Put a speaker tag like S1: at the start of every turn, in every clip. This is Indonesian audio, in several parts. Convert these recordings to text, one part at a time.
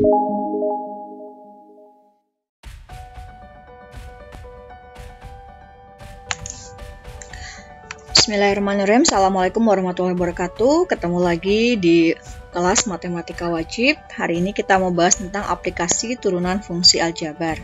S1: Bismillahirrahmanirrahim. Assalamualaikum warahmatullahi wabarakatuh. Ketemu lagi di kelas matematika wajib. Hari ini kita mau bahas tentang aplikasi turunan fungsi aljabar.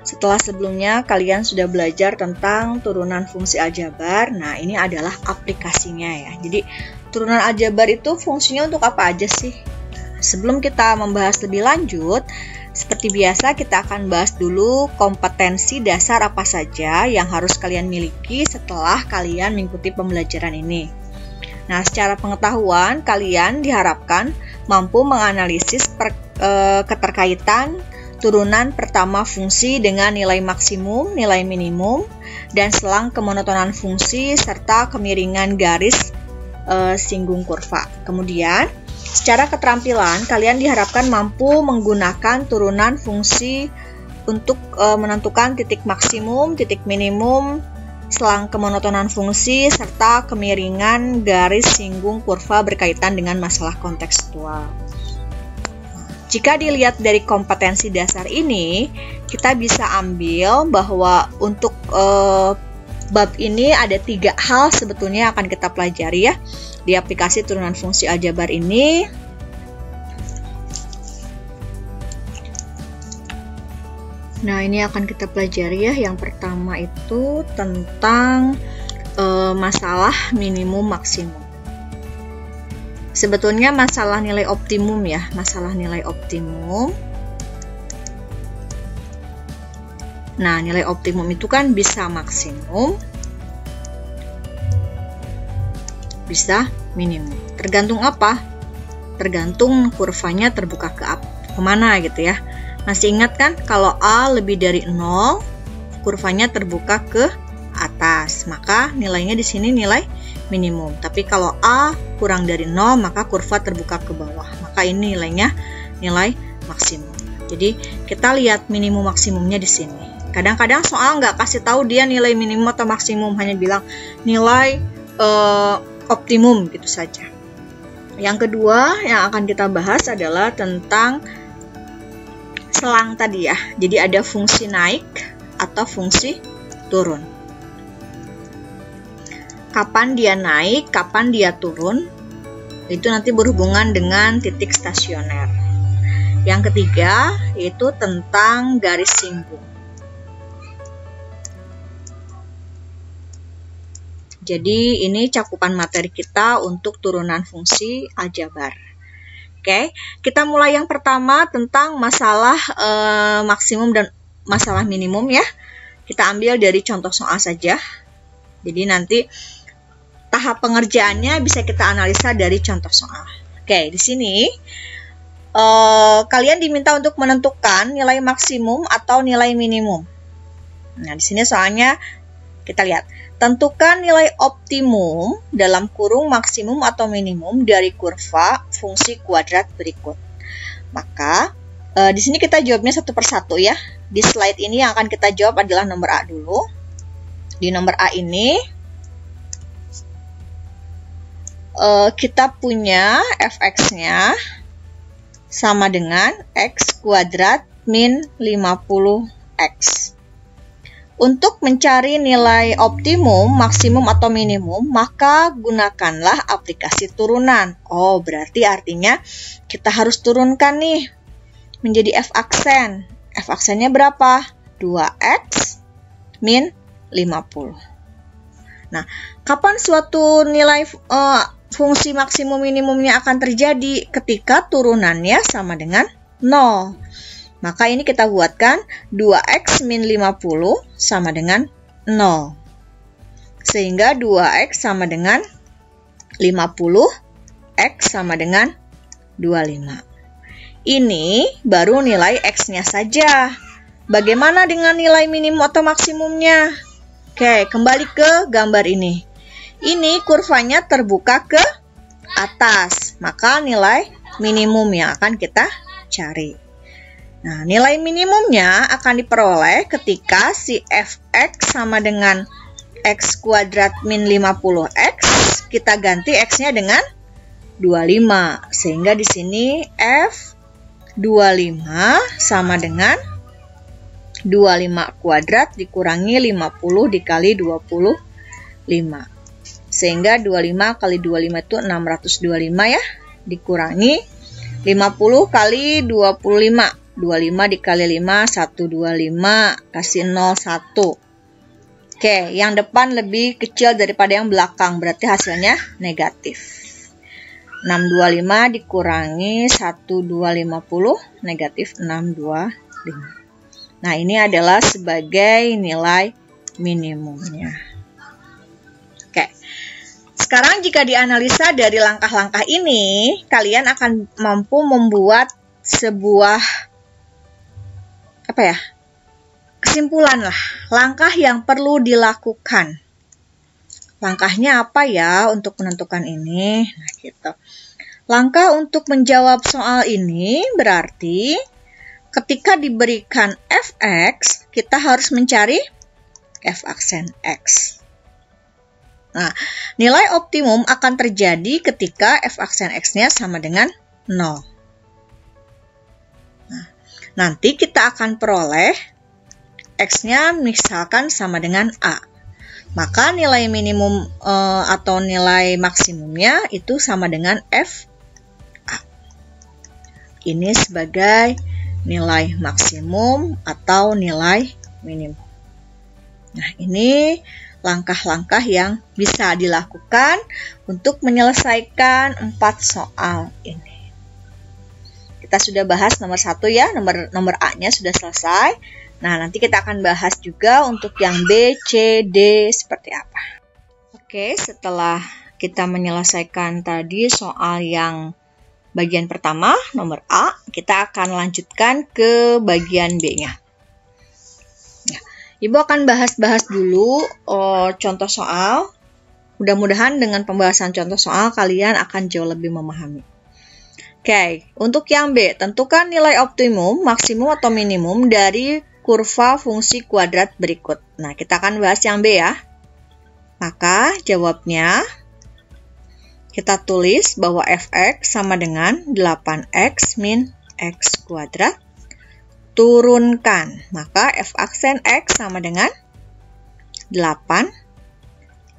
S1: Setelah sebelumnya kalian sudah belajar tentang turunan fungsi aljabar. Nah, ini adalah aplikasinya ya. Jadi, turunan aljabar itu fungsinya untuk apa aja sih? Sebelum kita membahas lebih lanjut, seperti biasa kita akan bahas dulu kompetensi dasar apa saja yang harus kalian miliki setelah kalian mengikuti pembelajaran ini. Nah, secara pengetahuan kalian diharapkan mampu menganalisis keterkaitan turunan pertama fungsi dengan nilai maksimum, nilai minimum, dan selang kemonotonan fungsi serta kemiringan garis singgung kurva. Kemudian, secara keterampilan, kalian diharapkan mampu menggunakan turunan fungsi untuk menentukan titik maksimum, titik minimum, selang kemonotonan fungsi, serta kemiringan garis singgung kurva berkaitan dengan masalah kontekstual. Jika dilihat dari kompetensi dasar ini, kita bisa ambil bahwa untuk bab ini ada 3 hal sebetulnya yang akan kita pelajari ya di aplikasi turunan fungsi aljabar ini. Nah, ini akan kita pelajari ya. Yang pertama itu tentang masalah minimum maksimum. Sebetulnya masalah nilai optimum ya, masalah nilai optimum. Nah, nilai optimum itu kan bisa maksimum, bisa minimum. Tergantung apa? Tergantung kurvanya terbuka kemana gitu ya. Masih ingat kan kalau A lebih dari 0, kurvanya terbuka ke atas, maka nilainya di sini nilai minimum. Tapi kalau A kurang dari 0, maka kurva terbuka ke bawah, maka ini nilainya nilai maksimum. Jadi kita lihat minimum maksimumnya di sini. Kadang-kadang soal nggak kasih tahu dia nilai minimum atau maksimum, hanya bilang nilai optimum gitu saja. Yang kedua yang akan kita bahas adalah tentang selang tadi ya. Jadi ada fungsi naik atau fungsi turun. Kapan dia naik, kapan dia turun, itu nanti berhubungan dengan titik stasioner. Yang ketiga yaitu tentang garis singgung. Jadi ini cakupan materi kita untuk turunan fungsi aljabar. Oke, kita mulai yang pertama tentang masalah maksimum dan masalah minimum ya. Kita ambil dari contoh soal saja. Jadi nanti tahap pengerjaannya bisa kita analisa dari contoh soal. Oke, di sini kalian diminta untuk menentukan nilai maksimum atau nilai minimum. Nah, di sini soalnya kita lihat. Tentukan nilai optimum dalam kurung maksimum atau minimum dari kurva fungsi kuadrat berikut. Maka di sini kita jawabnya satu persatu ya. Di slide ini yang akan kita jawab adalah nomor A dulu. Di nomor A ini kita punya fx-nya sama dengan x kuadrat min 50x. Untuk mencari nilai optimum, maksimum atau minimum, maka gunakanlah aplikasi turunan. Oh, berarti artinya kita harus turunkan nih menjadi f aksen. F aksennya berapa? 2x min 50. Nah, kapan suatu nilai fungsi maksimum minimumnya akan terjadi? Ketika turunannya sama dengan 0. Maka ini kita buatkan 2x min 50 sama dengan 0. Sehingga 2x sama dengan 50, x sama dengan 25. Ini baru nilai x-nya saja. Bagaimana dengan nilai minimum atau maksimumnya? Oke, kembali ke gambar ini. Ini kurvanya terbuka ke atas, maka nilai minimum yang akan kita cari. Nah, nilai minimumnya akan diperoleh ketika si fx sama dengan x kuadrat min 50x, kita ganti x-nya dengan 25. Sehingga di sini f 25 sama dengan 25 kuadrat dikurangi 50 dikali 25. Sehingga 25 kali 25 itu 625 ya. Dikurangi 50 kali 25. 25 dikali 5, 125. Kasih 0, 1. Oke, yang depan lebih kecil daripada yang belakang. Berarti hasilnya negatif. 625 dikurangi 1250, negatif 625. Nah, ini adalah sebagai nilai minimumnya. Oke. Sekarang jika dianalisa dari langkah-langkah ini, kalian akan mampu membuat sebuah kesimpulan lah, langkah yang perlu dilakukan. Langkahnya apa ya untuk menentukan ini? Nah, gitu. Langkah untuk menjawab soal ini berarti ketika diberikan fx, kita harus mencari f aksen x. Nah, nilai optimum akan terjadi ketika f aksen x-nya sama dengan 0. Nah, nanti kita akan peroleh x-nya misalkan sama dengan a. Maka nilai minimum atau nilai maksimumnya itu sama dengan f a. Ini sebagai nilai maksimum atau nilai minimum. Nah, ini langkah-langkah yang bisa dilakukan untuk menyelesaikan 4 soal ini. Kita sudah bahas nomor 1 ya, nomor A-nya sudah selesai. Nah, nanti kita akan bahas juga untuk yang B, C, D seperti apa. Oke, setelah kita menyelesaikan tadi soal yang bagian pertama, nomor A, kita akan lanjutkan ke bagian B-nya. Nah, Ibu akan bahas dulu contoh soal. Mudah-mudahan dengan pembahasan contoh soal kalian akan jauh lebih memahami. Oke, untuk yang B, tentukan nilai optimum, maksimum atau minimum dari kurva fungsi kuadrat berikut. Nah, kita akan bahas yang B ya. Maka jawabnya kita tulis bahwa fx sama dengan 8x min x kuadrat. Turunkan. Maka f aksen x sama dengan 8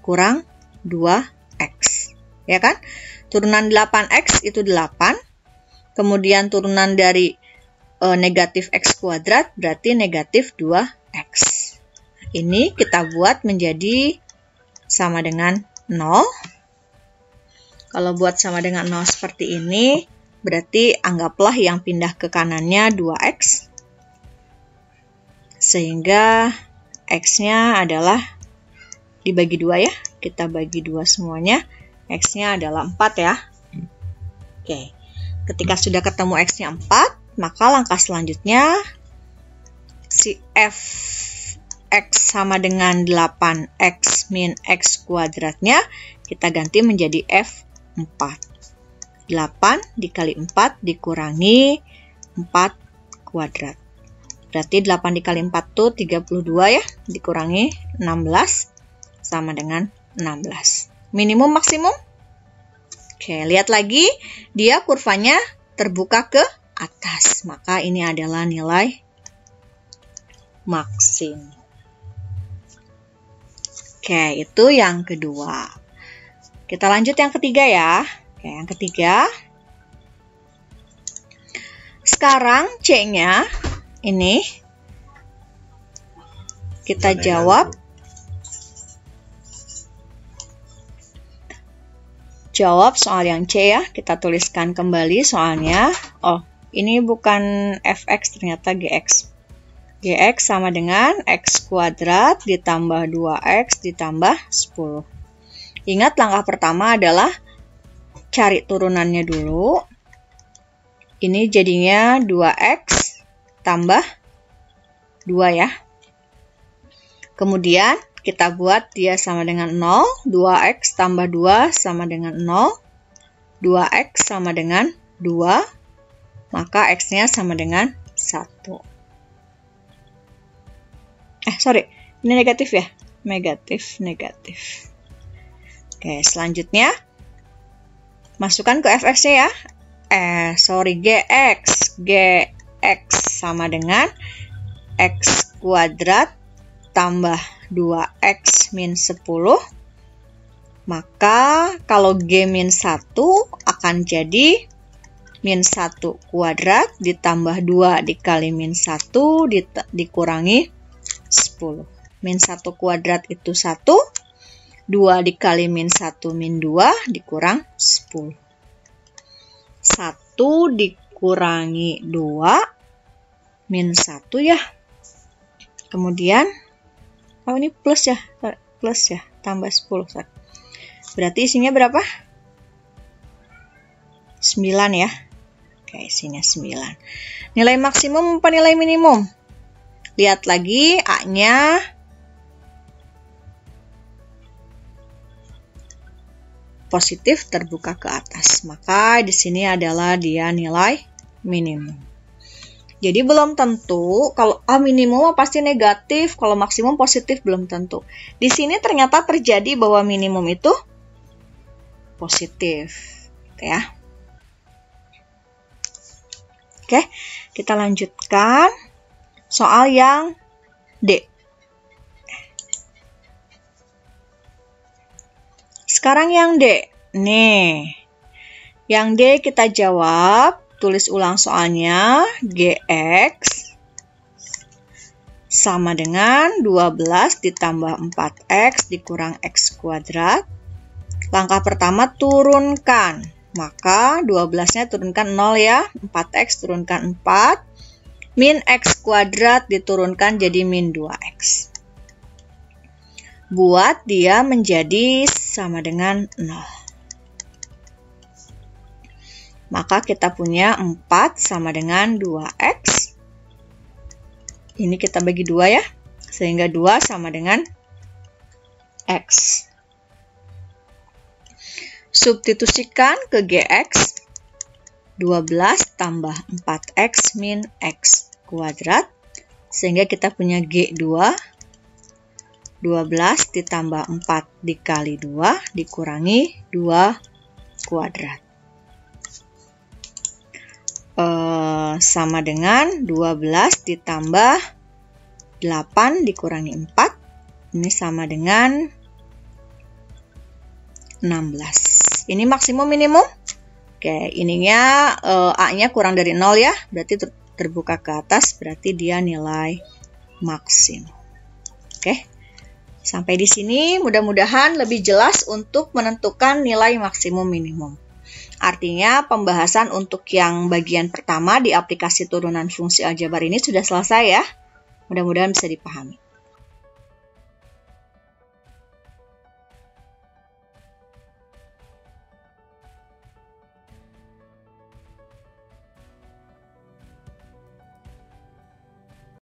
S1: kurang 2x. Ya kan? Turunan 8x itu 8. Kemudian turunan dari negatif x kuadrat berarti negatif 2x. Ini kita buat menjadi sama dengan 0. Kalau buat sama dengan 0 seperti ini, berarti anggaplah yang pindah ke kanannya 2x. Sehingga x-nya adalah dibagi 2 ya. Kita bagi 2 semuanya. X-nya adalah 4 ya. Oke. Ketika sudah ketemu x-nya 4, maka langkah selanjutnya si fx sama dengan 8x min x kuadratnya kita ganti menjadi f4. 8 dikali 4 dikurangi 4 kuadrat. Berarti 8 dikali 4 itu 32 ya, dikurangi 16 sama dengan 16. Minimum maksimum? Oke, lihat lagi, dia kurvanya terbuka ke atas, maka ini adalah nilai maksimum. Oke, itu yang kedua. Kita lanjut yang ketiga ya. Oke, yang ketiga. Sekarang C-nya ini kita jawab. Jawab soal yang C ya. Kita tuliskan kembali soalnya. Oh, ini bukan fx, ternyata gx. Gx sama dengan x kuadrat ditambah 2x ditambah 10. Ingat langkah pertama adalah cari turunannya dulu. Ini jadinya 2x tambah 2 ya. Kemudian kita buat dia sama dengan 0. 2x tambah 2 sama dengan 0. 2x sama dengan 2. Maka x-nya sama dengan 1. Ini negatif ya? Negatif. Oke, selanjutnya masukkan ke fx-nya ya. Gx sama dengan X kuadrat tambah 2X min 10. Maka kalau G min 1 akan jadi min 1 kuadrat ditambah 2 dikali min 1 dikurangi 10. Min 1 kuadrat itu 1, 2 dikali min 1 min 2 dikurang 10. 1 dikurangi 2 min 1 ya. Kemudian, oh ini plus ya, tambah 10. Berarti isinya berapa? 9 ya. Oke, isinya 9. Nilai maksimum apa nilai minimum? Lihat lagi, A-nya positif terbuka ke atas. Maka di sini adalah dia nilai minimum. Jadi belum tentu kalau A minimum pasti negatif, kalau maksimum positif belum tentu. Di sini ternyata terjadi bahwa minimum itu positif, gitu ya. Oke, kita lanjutkan soal yang D. Sekarang yang D. Nih, yang D kita jawab, tulis ulang soalnya. Gx sama dengan 12 ditambah 4x dikurang x kuadrat. Langkah pertama turunkan. Maka 12-nya turunkan 0 ya. 4x turunkan 4. Min x kuadrat diturunkan jadi min 2x. Buat dia menjadi sama dengan 0. Maka kita punya 4 sama dengan 2x. Ini kita bagi 2 ya. Sehingga 2 sama dengan x. Substitusikan ke Gx. 12 tambah 4x min x kuadrat. Sehingga kita punya G2. 12 ditambah 4 dikali 2 dikurangi 2 kuadrat. Sama dengan 12 ditambah 8 dikurangi 4. Ini sama dengan 16. Ini maksimum minimum. Oke, ininya A-nya kurang dari 0 ya. Berarti terbuka ke atas, berarti dia nilai maksimum. Oke. Sampai di sini mudah-mudahan lebih jelas untuk menentukan nilai maksimum minimum. Artinya pembahasan untuk yang bagian pertama di aplikasi turunan fungsi aljabar ini sudah selesai ya. Mudah-mudahan bisa dipahami.